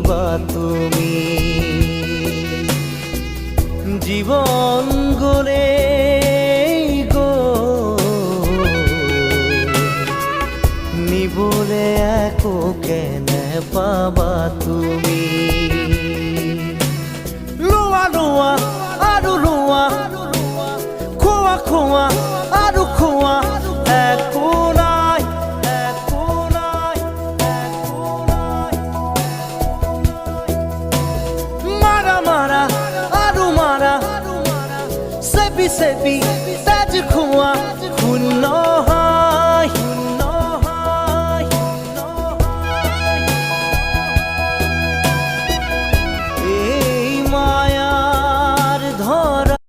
বা তুমি জীবন গলে গো নিবলে একো কেনে পাবা তুমি লোয়া লোয়া আৰু লোয়া খোৱা খোৱা আৰু খোৱা একো নাই একো নাই একো নাই মাৰা মাৰা আৰু মাৰা চেপি চেপি তেজ খোৱা শূন্য